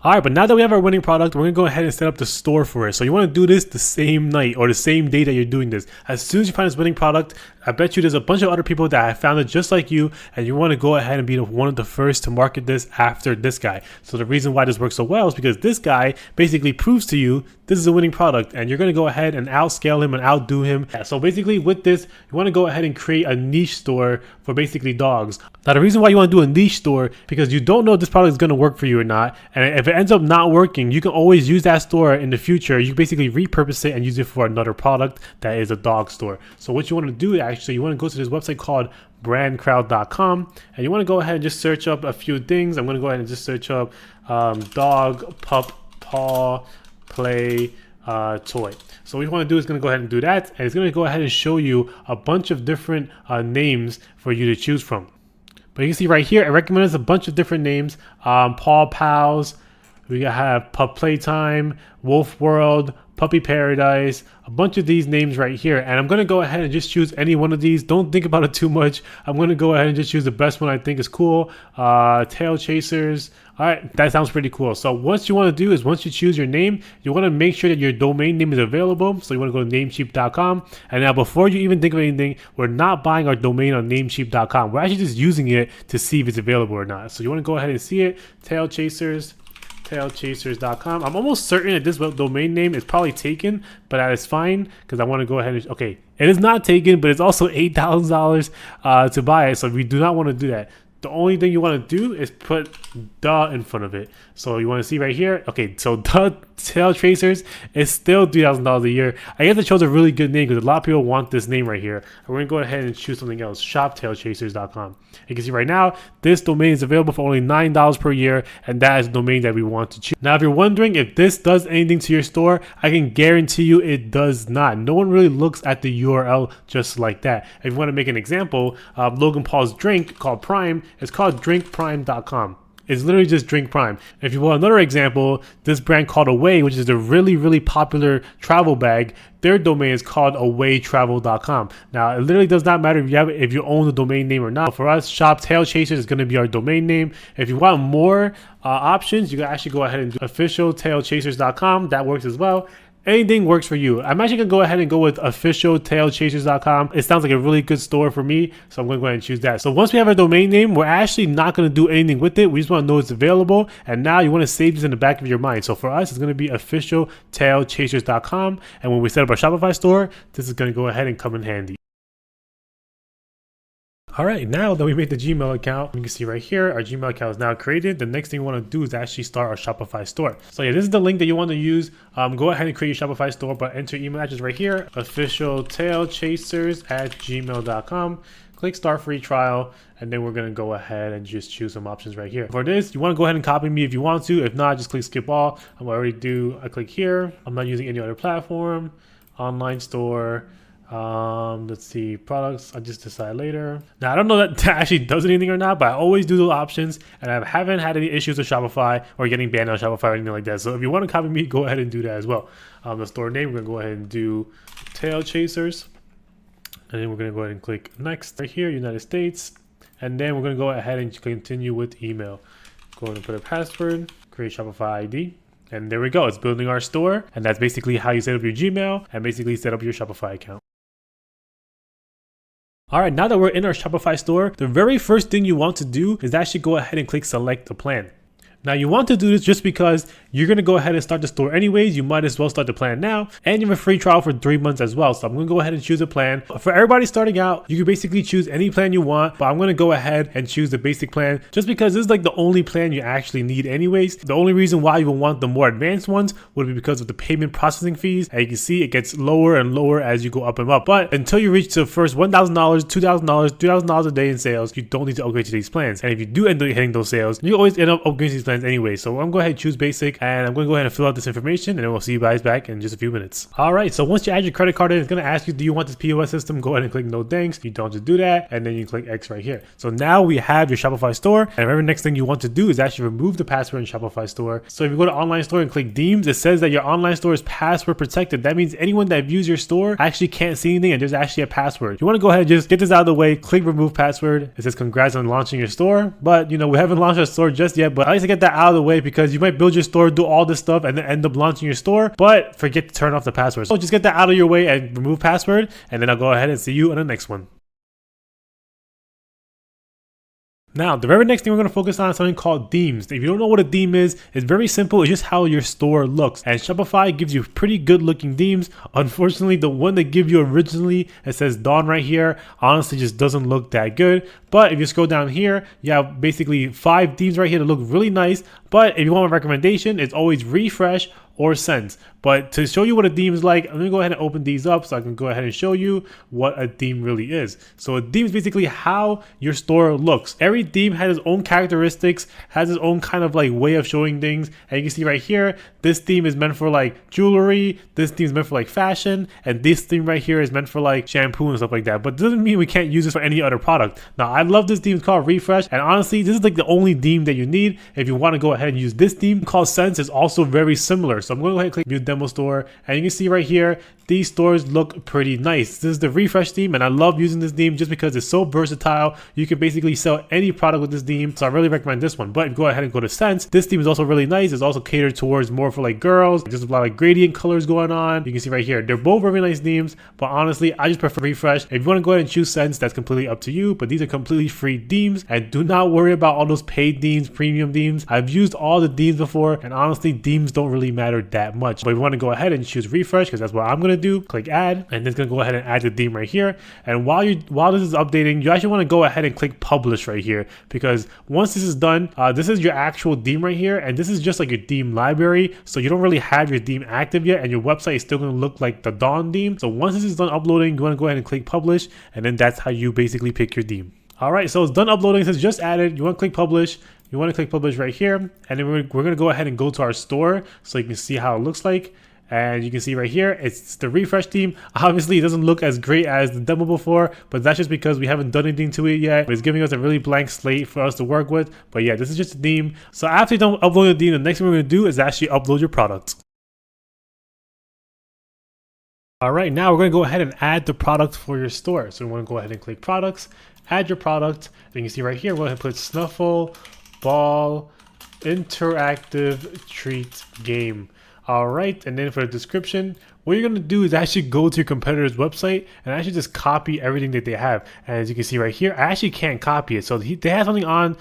All right, but now that we have our winning product, we're gonna go ahead and set up the store for it. So you wanna do this the same night or the same day that you're doing this. As soon as you find this winning product, I bet you there's a bunch of other people that have found it just like you, and you wanna go ahead and be one of the first to market this after this guy. So the reason why this works so well is because this guy basically proves to you this is a winning product, and you're gonna go ahead and outscale him and outdo him. So basically with this, you wanna go ahead and create a niche store for basically dogs. Now the reason why you wanna do a niche store, because you don't know if this product is gonna work for you or not, and if it ends up not working, you can always use that store in the future. You basically repurpose it and use it for another product that is a dog store. So what you want to do, actually, you want to go to this website called brandcrowd.com, and you want to go ahead and just search up a few things. I'm going to go ahead and just search up dog, pup, paw, play, toy. So what you want to do is going to go ahead and do that, and it's going to go ahead and show you a bunch of different names for you to choose from. But you can see right here, it recommends a bunch of different names. Paw Pals, we have Pup Playtime, Wolf World, Puppy Paradise, a bunch of these names right here. And I'm going to go ahead and just choose any one of these. Don't think about it too much. I'm going to go ahead and just choose the best one I think is cool. Tail Chasers. All right, that sounds pretty cool. So what you want to do is once you choose your name, you want to make sure that your domain name is available. So you want to go to namecheap.com. And now before you even think of anything, we're not buying our domain on namecheap.com. We're actually just using it to see if it's available or not. So you want to go ahead and see it. Tailchasers.com. I'm almost certain that this domain name is probably taken, but that is fine because I want to go ahead and okay, it is not taken, but it's also $8,000 to buy it, so we do not want to do that. The only thing you want to do is put the in front of it. So you want to see right here. Okay, so the Tail Chasers is still $3,000 a year. I guess it chose a really good name because a lot of people want this name right here. And we're going to go ahead and choose something else. Shoptailchasers.com. You can see right now, this domain is available for only $9 per year. And that is the domain that we want to choose. Now, if you're wondering if this does anything to your store, I can guarantee you it does not. No one really looks at the URL just like that. If you want to make an example, Logan Paul's drink called Prime, it's called drinkprime.com. It's literally just Drink Prime. If you want another example, this brand called Away, which is a really, really popular travel bag, their domain is called awaytravel.com. Now, it literally does not matter if you own the domain name or not. For us, Shop Tail Chasers is going to be our domain name. If you want more options, you can actually go ahead and do officialtailchasers.com. That works as well. Anything works for you. I'm actually gonna go ahead and go with officialtailchasers.com. It sounds like a really good store for me, so I'm gonna go ahead and choose that. So once we have our domain name, we're actually not gonna do anything with it. We just wanna know it's available, and now you wanna save this in the back of your mind. So for us, it's gonna be officialtailchasers.com, and when we set up our Shopify store, this is gonna go ahead and come in handy. All right, now that we made the Gmail account, you can see right here, our Gmail account is now created. The next thing we want to do is actually start our Shopify store. So yeah, this is the link that you want to use. Go ahead and create your Shopify store, but enter email address right here, officialtailchasers@gmail.com. Click start free trial, and then we're gonna go ahead and just choose some options right here. For this, you wanna go ahead and copy me if you want to. If not, just click skip all. I'm already I click here. I'm not using any other platform. Online store. Let's see, products, I just decide later. Now I don't know that actually does anything or not, but I always do those options, and I haven't had any issues with Shopify or getting banned on Shopify or anything like that. So if you want to copy me, go ahead and do that as well. The store name, we're gonna go ahead and do Tail Chasers, and then we're gonna go ahead and click next right here, United States, and then we're gonna go ahead and continue with email. Go ahead and put a password, create Shopify ID. And there we go, it's building our store, and that's basically how you set up your Gmail and basically set up your Shopify account. All right, now that we're in our Shopify store, the very first thing you want to do is actually go ahead and click select the plan. Now you want to do this just because you're going to go ahead and start the store anyways. You might as well start the plan now, and you have a free trial for 3 months as well. So I'm going to go ahead and choose a plan. For everybody starting out, you can basically choose any plan you want, but I'm going to go ahead and choose the basic plan just because this is like the only plan you actually need anyways. The only reason why you would want the more advanced ones would be because of the payment processing fees. And you can see it gets lower and lower as you go up and up. But until you reach the first $1,000, $2,000, $3,000 a day in sales, you don't need to upgrade to these plans. And if you do end up hitting those sales, you always end up upgrading these plans anyway. So I'm going to go ahead and choose basic, and I'm going to go ahead and fill out this information, and then we'll see you guys back in just a few minutes. All right, so once you add your credit card in, it's going to ask you, do you want this POS system? Go ahead and click no thanks. You don't just do that, and then you click X right here. So now we have your Shopify store, and the very next thing you want to do is actually remove the password in Shopify store. So if you go to online store and click themes, it says that your online store is password protected. That means anyone that views your store actually can't see anything, and there's actually a password. You want to go ahead and just get this out of the way, click remove password. It says congrats on launching your store, but you know, we haven't launched our store just yet, but I like to get that out of the way because you might build your store, do all this stuff, and then end up launching your store, but forget to turn off the password. So just get that out of your way and remove password, and then I'll go ahead and see you on the next one. Now, the very next thing we're going to focus on is something called themes. If you don't know what a theme is, it's very simple. It's just how your store looks. And Shopify gives you pretty good looking themes. Unfortunately, the one they give you originally, it says Dawn right here, honestly just doesn't look that good. But if you scroll down here, you have basically 5 themes right here that look really nice. But if you want a recommendation, it's always Refresh or Sense. But to show you what a theme is like, I'm going to go ahead and open these up so I can go ahead and show you what a theme really is. So a theme is basically how your store looks. Every theme has its own characteristics, has its own kind of like way of showing things. And you can see right here, this theme is meant for like jewelry, this theme is meant for like fashion, and this theme right here is meant for like shampoo and stuff like that. But it doesn't mean we can't use this for any other product. Now, I love this theme. It's called Refresh, and honestly, this is like the only theme that you need if you want to go ahead and use this theme called Sense. Is also very similar. So I'm going to go ahead and click New Demo Store, and you can see right here, these stores look pretty nice. This is the Refresh theme, and I love using this theme just because it's so versatile. You can basically sell any product with this theme, so I really recommend this one. But if you go ahead and go to Sense, this theme is also really nice. It's also catered towards more for like girls. There's a lot of gradient colors going on. You can see right here, they're both very nice themes, but honestly, I just prefer Refresh. If you want to go ahead and choose Sense, that's completely up to you, but these are completely free themes, and do not worry about all those paid themes, premium themes. I've used all the themes before, and honestly, themes don't really matter that much. But if you want to go ahead and choose Refresh, because that's what I'm going to do, click Add, and then it's going to go ahead and add the theme right here. And while this is updating, you actually want to go ahead and click Publish right here, because once this is done, this is your actual theme right here, and this is just like your theme library, so you don't really have your theme active yet, and your website is still going to look like the Dawn theme. So once this is done uploading, you want to go ahead and click Publish, and then that's how you basically pick your theme. All right, so it's done uploading. It says just added. You want to click Publish. You want to click Publish right here, and then we're going to go ahead and go to our store so you can see how it looks like. And you can see right here, it's the Refresh theme. Obviously, it doesn't look as great as the demo before, but that's just because we haven't done anything to it yet. But it's giving us a really blank slate for us to work with. But yeah, this is just a theme. So after you don't upload the theme, the next thing we're going to do is actually upload your product. All right, now we're going to go ahead and add the product for your store. So we want to go ahead and click Products, add your product. And you can see right here, we're going to put Snuffle Ball Interactive Treat Game. All right, and then for the description, what you're gonna do is actually go to your competitor's website and actually just copy everything that they have. And as you can see right here, I actually can't copy it. So they have something on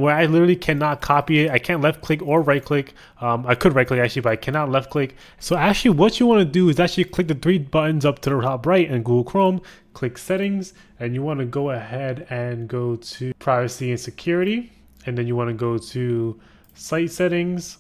where I literally cannot copy it. I can't left click or right click. I could right click actually, but I cannot left click. So actually what you wanna do is actually click the 3 buttons up to the top right in Google Chrome, click Settings, and you wanna go ahead and go to Privacy and Security. And then you wanna go to Site Settings.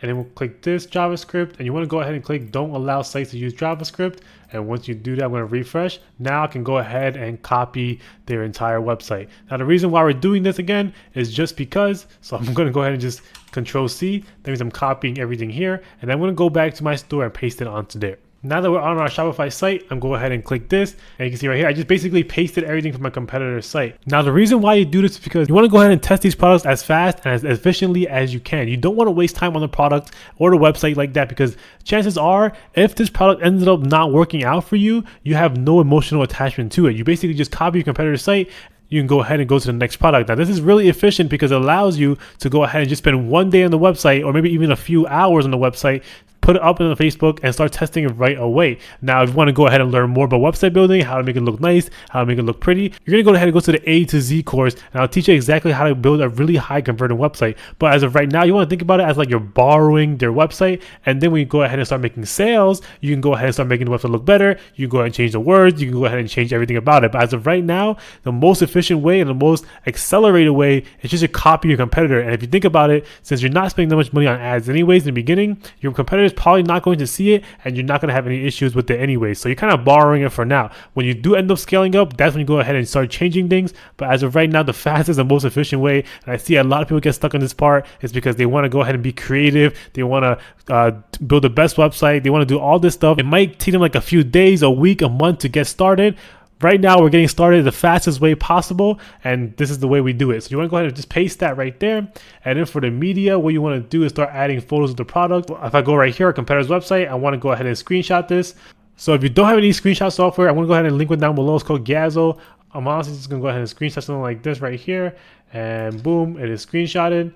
And then we'll click this JavaScript, and you want to go ahead and click don't allow sites to use JavaScript. And once you do that, I'm going to refresh. Now I can go ahead and copy their entire website. Now the reason why we're doing this again is just because, so I'm going to go ahead and just Control C. That means I'm copying everything here, and I'm going to go back to my store and paste it onto there. Now that we're on our Shopify site, I'm going to go ahead and click this, and you can see right here, I just basically pasted everything from my competitor's site. Now the reason why you do this is because you want to go ahead and test these products as fast and as efficiently as you can. You don't want to waste time on the product or the website like that, because chances are, if this product ended up not working out for you, you have no emotional attachment to it. You basically just copy your competitor's site, you can go ahead and go to the next product. Now this is really efficient because it allows you to go ahead and just spend one day on the website, or maybe even a few hours on the website, put it up on Facebook and start testing it right away. Now, if you want to go ahead and learn more about website building, how to make it look nice, how to make it look pretty, you're going to go ahead and go to the A to Z course, and I'll teach you exactly how to build a really high converting website. But as of right now, you want to think about it as like you're borrowing their website, and then when you go ahead and start making sales, you can go ahead and start making the website look better. You can go ahead and change the words, you can go ahead and change everything about it. But as of right now, the most efficient way and the most accelerated way is just to copy your competitor. And if you think about it, since you're not spending that much money on ads anyways in the beginning, your competitor is probably not going to see it, and you're not going to have any issues with it anyway. So you're kind of borrowing it for now. When you do end up scaling up, that's when you go ahead and start changing things. But as of right now, the fastest and most efficient way, and I see a lot of people get stuck on this part, is because they want to go ahead and be creative. They want to build the best website. They want to do all this stuff. It might take them like a few days, a week, a month to get started. Right now, we're getting started the fastest way possible, and this is the way we do it. So you want to go ahead and just paste that right there. And then for the media, what you want to do is start adding photos of the product. If I go right here, our competitor's website, I want to go ahead and screenshot this. So if you don't have any screenshot software, I'm going to go ahead and link it down below. It's called Gazzo. I'm honestly just going to go ahead and screenshot something like this right here. And boom, it is screenshotted.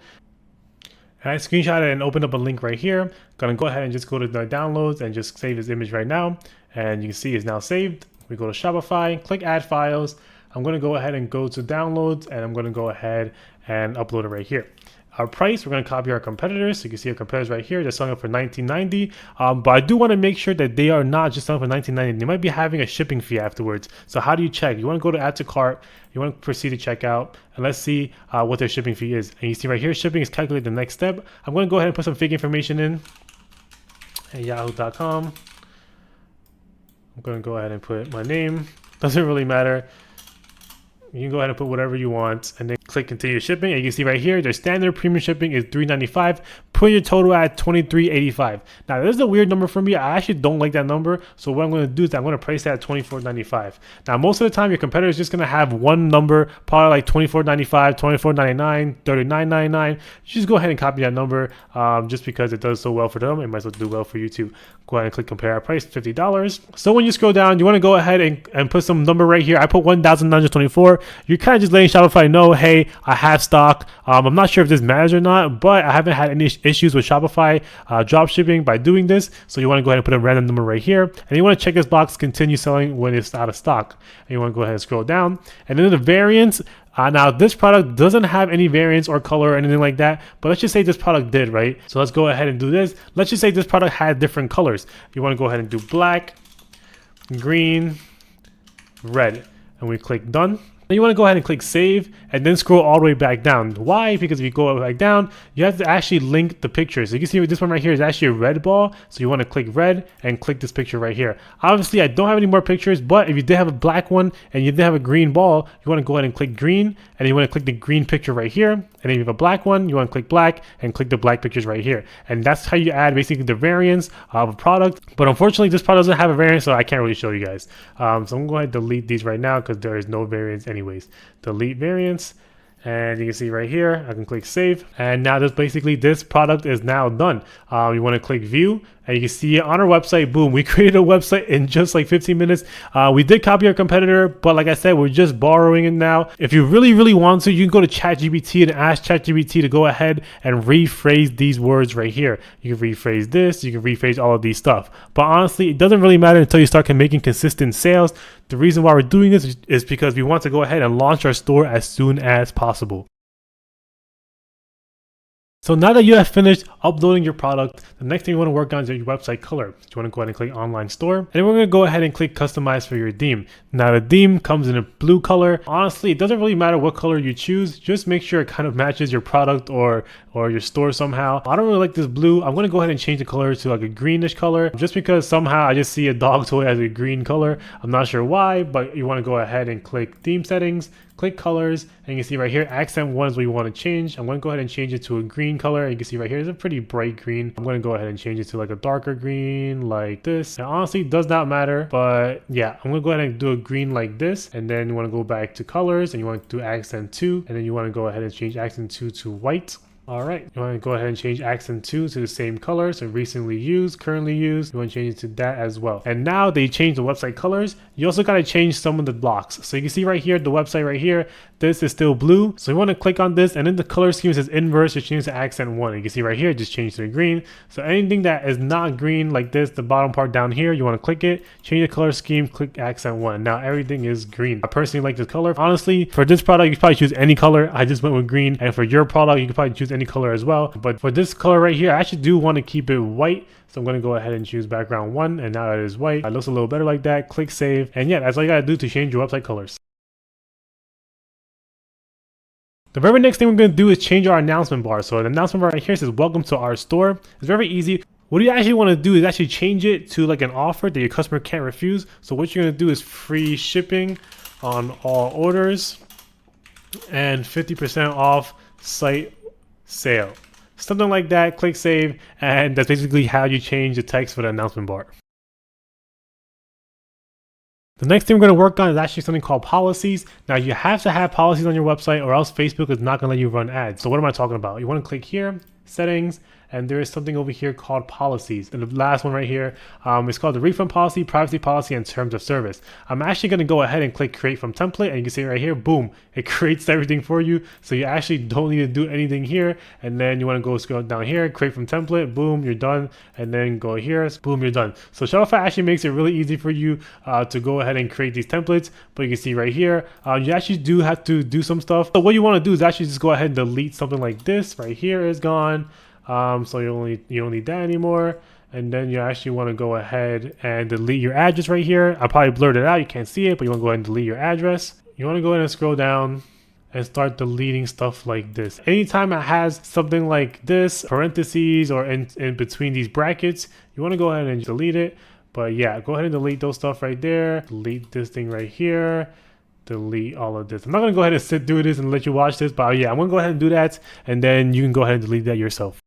And I screenshot it and opened up a link right here. Gonna go ahead and just go to the downloads and just save this image right now. And you can see it's now saved. We go to Shopify, click add files. I'm going to go ahead and go to downloads, and I'm going to go ahead and upload it right here. Our price, we're going to copy our competitors. So you can see our competitors right here. They're selling it for $19.90. But I do want to make sure that they are not just selling for $19.90. They might be having a shipping fee afterwards. So how do you check? You want to go to add to cart. You want to proceed to checkout, and let's see what their shipping fee is. And you see right here, shipping is calculated the next step. I'm going to go ahead and put some fake information in at yahoo.com. I'm going to go ahead and put my name. Doesn't really matter. You can go ahead and put whatever you want and then click continue shipping. And you can see right here, their standard premium shipping is $3.95. Put your total at $23.85. Now, this is a weird number for me. I actually don't like that number. So what I'm going to do is I'm going to price that at $24.95. Now, most of the time, your competitor is just going to have one number, probably like $24.95, $24.99, $39.99. You just go ahead and copy that number just because it does so well for them. It might as well do well for you too. Go ahead and click compare our price, $50. So when you scroll down, you want to go ahead and put some number right here. I put 1,924. You're kind of just letting Shopify know, hey, I have stock. I'm not sure if this matters or not, but I haven't had any issues with Shopify drop shipping by doing this. So you want to go ahead and put a random number right here. And you want to check this box, continue selling when it's out of stock. And you want to go ahead and scroll down. And then the variants. Now, this product doesn't have any variants or color or anything like that, but let's just say this product did, right? So let's go ahead and do this. Let's just say this product had different colors. You want to go ahead and do black, green, red, and we click done. Then you want to go ahead and click save and then scroll all the way back down. Why? Because if you go back down, you have to actually link the picture. So you can see this one right here is actually a red ball. So you want to click red and click this picture right here. Obviously, I don't have any more pictures, but if you did have a black one and you did have a green ball, you want to go ahead and click green, and you want to click the green picture right here. And then if you have a black one, you want to click black and click the black pictures right here. And that's how you add basically the variants of a product. But unfortunately, this product doesn't have a variant, so I can't really show you guys. So I'm going to go ahead and delete these right now because there is no variants anyways. Delete variants. And you can see right here, I can click save. And now this product is now done. You want to click view, and you can see it on our website. Boom, we created a website in just like 15 minutes. We did copy our competitor, but like I said, we're just borrowing it now. If you really want to, you can go to ChatGPT and ask ChatGPT to go ahead and rephrase these words right here. You can rephrase this, you can rephrase all of these stuff. But honestly, it doesn't really matter until you start making consistent sales. The reason why we're doing this is because we want to go ahead and launch our store as soon as possible. So now that you have finished uploading your product, the next thing you want to work on is your website color. So you want to go ahead and click online store, and then we're going to go ahead and click customize for your theme. Now the theme comes in a blue color. Honestly, it doesn't really matter what color you choose. Just make sure it kind of matches your product or your store somehow. I don't really like this blue. I'm going to go ahead and change the color to like a greenish color, just because somehow I just see a dog toy as a green color. I'm not sure why, but you want to go ahead and click theme settings, click colors, and you can see right here, accent 1 is what you want to change. I'm going to go ahead and change it to a green color. You can see right here, it's a pretty bright green. I'm going to go ahead and change it to like a darker green like this. And honestly, it does not matter, but yeah, I'm going to go ahead and do a green like this. And then you want to go back to colors, and you want to do accent 2, and then you want to go ahead and change accent 2 to white. All right, you want to go ahead and change accent 2 to the same color. So recently used, currently used, you want to change it to that as well. And now they changed the website colors. You also got to change some of the blocks. So you can see right here, the website right here, this is still blue. So you want to click on this, and then the color scheme says inverse, just change to accent 1. You can see right here, just change to green. So anything that is not green like this, the bottom part down here, you want to click it, change the color scheme, click accent 1. Now everything is green. I personally like this color. Honestly, for this product, you can probably choose any color. I just went with green. And for your product, you can probably choose any color as well. But for this color right here, I actually do want to keep it white. So I'm going to go ahead and choose background 1, and now it is white. It looks a little better like that. Click save. And yeah, that's all you got to do to change your website colors. The very next thing we're going to do is change our announcement bar. So the announcement bar right here says welcome to our store. It's very easy. What you actually want to do is actually change it to like an offer that your customer can't refuse. So what you're going to do is free shipping on all orders and 50% off site sale. Something like that. Click save, and that's basically how you change the text for the announcement bar. The next thing we're going to work on is actually something called policies. Now you have to have policies on your website or else Facebook is not going to let you run ads. So what am I talking about? You want to click here, settings, and there is something over here called policies. And the last one right here is called the refund policy, privacy policy, and terms of service. I'm actually going to go ahead and click create from template, and you can see right here, boom, it creates everything for you. So you actually don't need to do anything here. And then you want to go scroll down here, create from template, boom, you're done. And then go here, boom, you're done. So Shopify actually makes it really easy for you to go ahead and create these templates. But you can see right here, you actually do have to do some stuff. So what you want to do is actually just go ahead and delete something like this. Right here is gone. So you don't need that anymore. And then you actually want to go ahead and delete your address right here. I probably blurred it out, you can't see it, but you want to go ahead and delete your address. You want to go ahead and scroll down and start deleting stuff like this. Anytime it has something like this, parentheses, or in between these brackets, you want to go ahead and delete it. But yeah, go ahead and delete those stuff right there. Delete this thing right here. Delete all of this. I'm not going to go ahead and sit through this and let you watch this, but yeah, I'm going to go ahead and do that, and then you can go ahead and delete that yourself.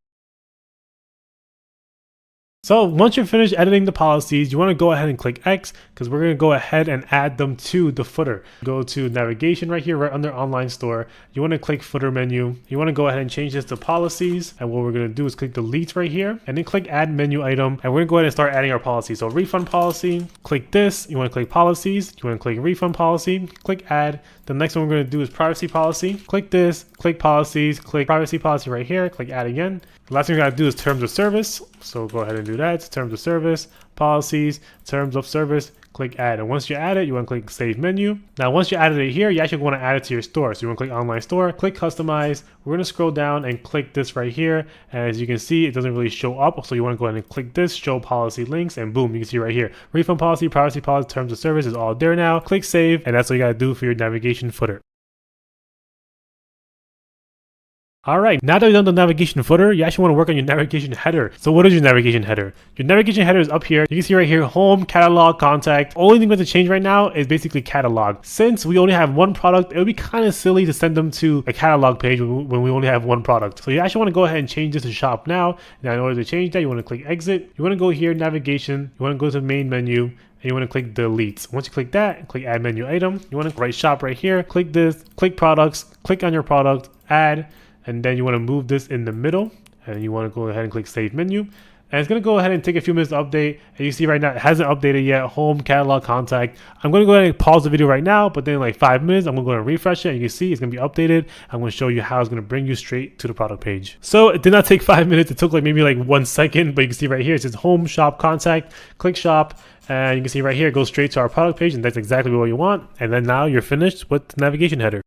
So once you're finished editing the policies, you want to go ahead and click X, because we're going to go ahead and add them to the footer. Go to navigation right here, right under online store. You want to click footer menu. You want to go ahead and change this to policies. And what we're going to do is click delete right here, and then click add menu item. And we're going to go ahead and start adding our policies. So refund policy, click this. You want to click policies. You want to click refund policy, click add. The next one we're going to do is privacy policy. Click this, click policies, click privacy policy right here, click add again. The last thing we got to do is terms of service. So go ahead and do that. Terms of service, policies, terms of service, click add. And once you add it, you want to click save menu. Now, once you added it here, you actually want to add it to your store. So you want to click online store, click customize. We're going to scroll down and click this right here. And as you can see, it doesn't really show up. So you want to go ahead and click this, show policy links, and boom, you can see right here. Refund policy, privacy policy, terms of service is all there now. Click save, and that's what you got to do for your navigation footer. All right, now that we've done the navigation footer, you actually want to work on your navigation header. So what is your navigation header? Your navigation header is up here. You can see right here, home, catalog, contact. Only thing we have to change right now is basically catalog. Since we only have one product, it would be kind of silly to send them to a catalog page when we only have one product. So you actually want to go ahead and change this to shop now. Now in order to change that, you want to click exit. You want to go here, navigation. You want to go to the main menu. And you want to click delete. Once you click that, click add menu item. You want to write shop right here. Click this, click products, click on your product, add. And then you want to move this in the middle, and you want to go ahead and click save menu. And it's going to go ahead and take a few minutes to update. And you see right now, it hasn't updated yet. Home, catalog, contact. I'm going to go ahead and pause the video right now, but then in like 5 minutes, I'm going to go ahead and refresh it. And you can see it's going to be updated. I'm going to show you how it's going to bring you straight to the product page. So it did not take 5 minutes. It took like maybe like 1 second, but you can see right here, it says home, shop, contact, click shop. And you can see right here, it goes straight to our product page. And that's exactly what you want. And then now you're finished with the navigation header.